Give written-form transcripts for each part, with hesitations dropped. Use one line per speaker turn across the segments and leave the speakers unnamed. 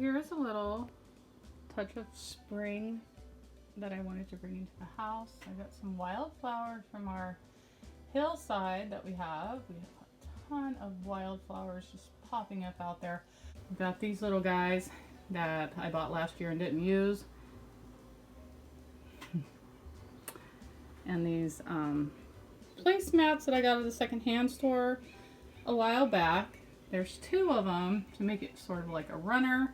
here's a little touch of spring that I wanted to bring into the house. I got some wildflowers from our hillside that we have. We have a ton of wildflowers just popping up out there. We've got these little guys that I bought last year and didn't use. And these placemats that I got at the secondhand store a while back. There's two of them to make it sort of like a runner.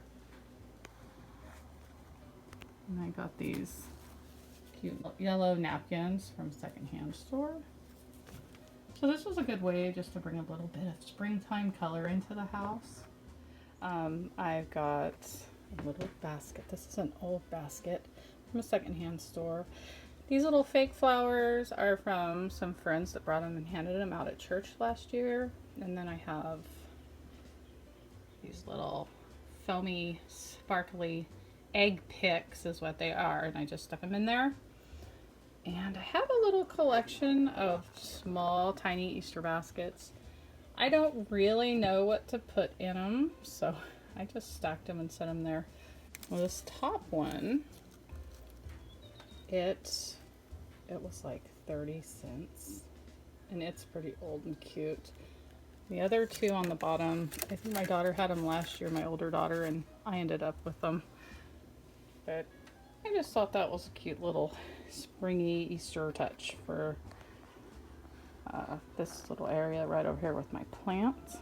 And I got these cute yellow napkins from secondhand store. So this was a good way just to bring a little bit of springtime color into the house. I've got a little basket. This is an old basket from a secondhand store. These little fake flowers are from some friends that brought them and handed them out at church last year. And then I have these little foamy, sparkly egg picks is what they are. And I just stuck them in there. And I have a little collection of small, tiny Easter baskets. I don't really know what to put in them, so I just stacked them and set them there. Well, this top one, it was like 30 cents, and it's pretty old and cute. The other two on the bottom, I think my daughter had them last year, my older daughter, and I ended up with them. But I just thought that was a cute little springy Easter touch for this little area right over here with my plants.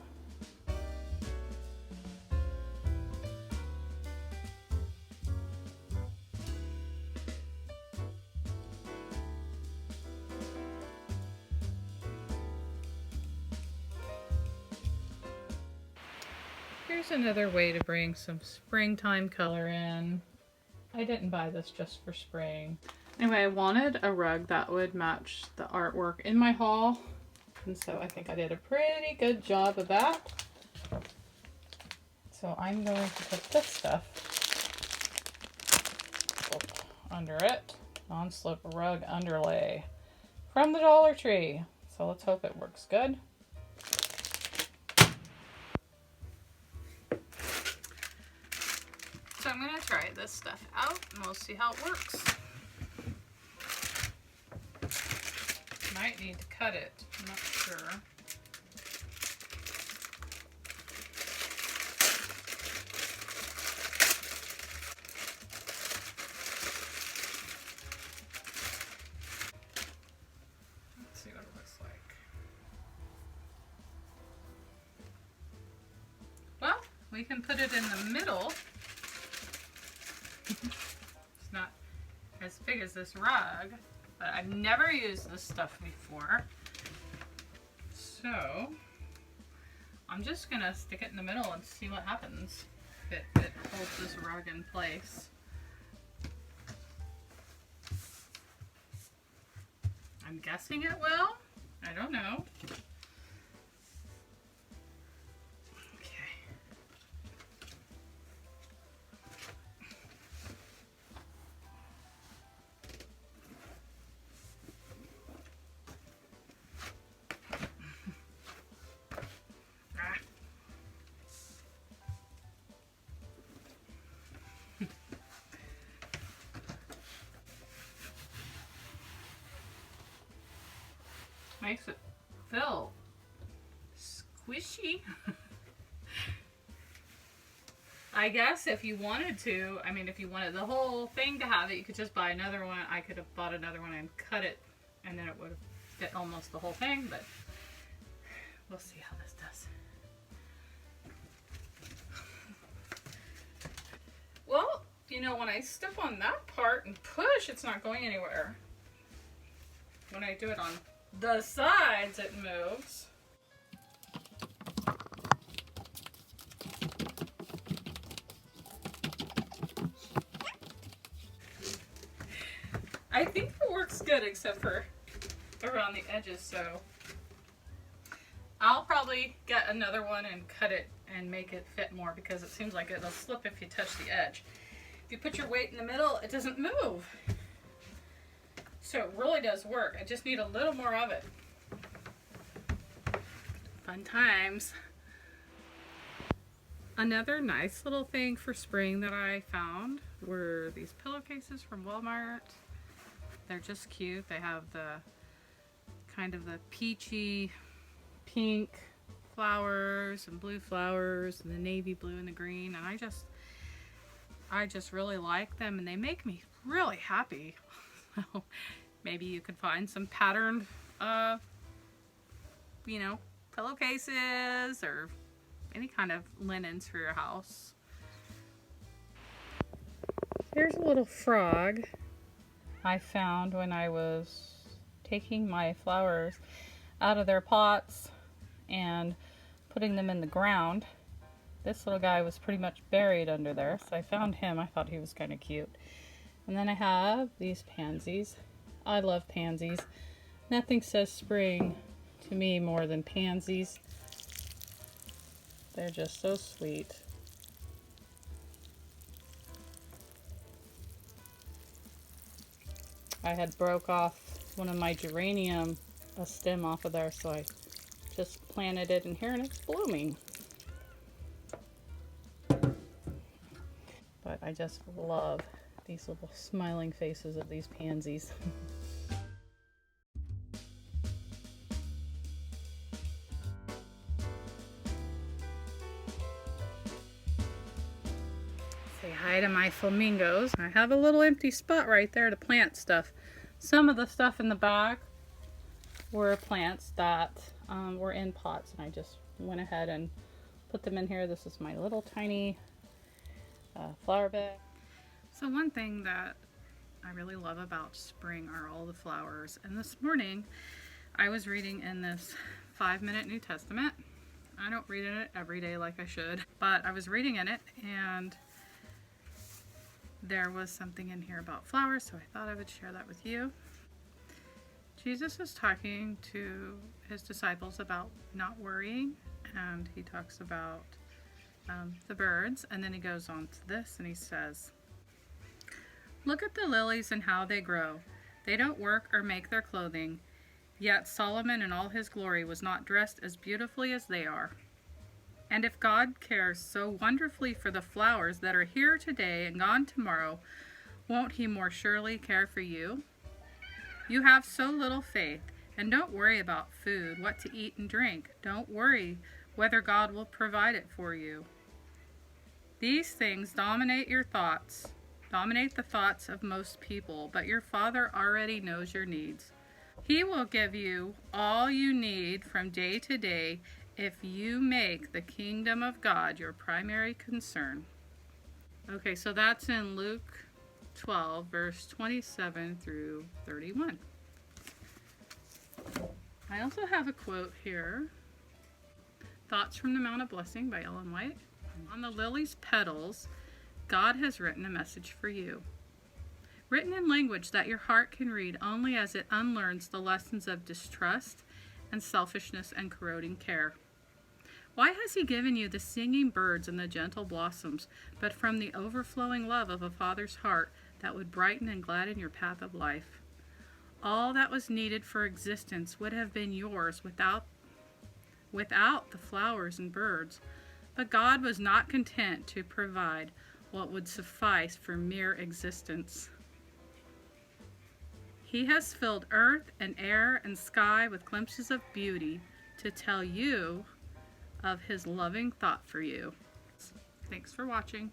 Here's another way to bring some springtime color in. I didn't buy this just for spring. Anyway, I wanted a rug that would match the artwork in my haul, and so I think I did a pretty good job of that. So I'm going to put this stuff under it. Non-slip rug underlay from the Dollar Tree. So let's hope it works good. So I'm going to try this stuff out and we'll see how it works. Might need to cut it, I'm not sure. Let's see what it looks like. Well, we can put it in the middle. It's not as big as this rug, but I've never used this stuff before. So I'm just gonna stick it in the middle and see what happens. If it holds this rug in place. I'm guessing it will. I don't know. Makes it feel squishy. I guess if you wanted to, I mean, if you wanted the whole thing to have it, you could just buy another one. I could have bought another one and cut it, and then it would have fit almost the whole thing, but we'll see how this does. Well, you know, when I step on that part and push, it's not going anywhere. When I do it on the sides, it moves. I think it works good except for around the edges, so I'll probably get another one and cut it and make it fit more, because it seems like it'll slip if you touch the edge. If you put your weight in the middle, it doesn't move. So it really does work. I just need a little more of it. Fun times. Another nice little thing for spring that I found were these pillowcases from Walmart. They're just cute. They have the kind of the peachy pink flowers and blue flowers and the navy blue and the green, and I just really like them, and they make me really happy. So maybe you could find some patterned you know, pillowcases or any kind of linens for your house. Here's a little frog I found when I was taking my flowers out of their pots and putting them in the ground. This little guy was pretty much buried under there, so I found him. I thought he was kind of cute. And then I have these pansies. I love pansies. Nothing says spring to me more than pansies. They're just so sweet. I had broke off one of my geranium, a stem off of there, so I just planted it in here and it's blooming. But I just love these little smiling faces of these pansies. Say hi to my flamingos. I have a little empty spot right there to plant stuff. Some of the stuff in the back were plants that were in pots, and I just went ahead and put them in here. This is my little tiny flower bed. So one thing that I really love about spring are all the flowers. And this morning I was reading in this 5-minute New Testament. I don't read in it every day like I should, but I was reading in it and there was something in here about flowers, so I thought I would share that with you. Jesus is talking to his disciples about not worrying, and he talks about the birds, and then he goes on to this and he says, "Look at the lilies and how they grow. They don't work or make their clothing, yet Solomon in all his glory was not dressed as beautifully as they are. And if God cares so wonderfully for the flowers that are here today and gone tomorrow, won't he more surely care for you? You have so little faith, and don't worry about food, what to eat and drink. Don't worry whether God will provide it for you. These things dominate the thoughts of most people, but your Father already knows your needs. He will give you all you need from day to day if you make the kingdom of God your primary concern." Okay, so that's in Luke 12, verse 27 through 31. I also have a quote here. Thoughts from the Mount of Blessing by Ellen White. "On the lily's petals, God has written a message for you. Written in language that your heart can read only as it unlearns the lessons of distrust and selfishness and corroding care. Why has he given you the singing birds and the gentle blossoms, but from the overflowing love of a father's heart that would brighten and gladden your path of life? All that was needed for existence would have been yours without the flowers and birds, but God was not content to provide what would suffice for mere existence. He has filled earth and air and sky with glimpses of beauty to tell you of his loving thought for you." Thanks for watching.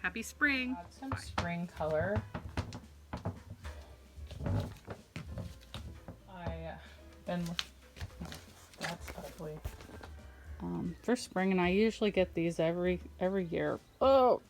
Happy spring. Add some spring color. That's ugly. For spring, and I usually get these every year. Oh,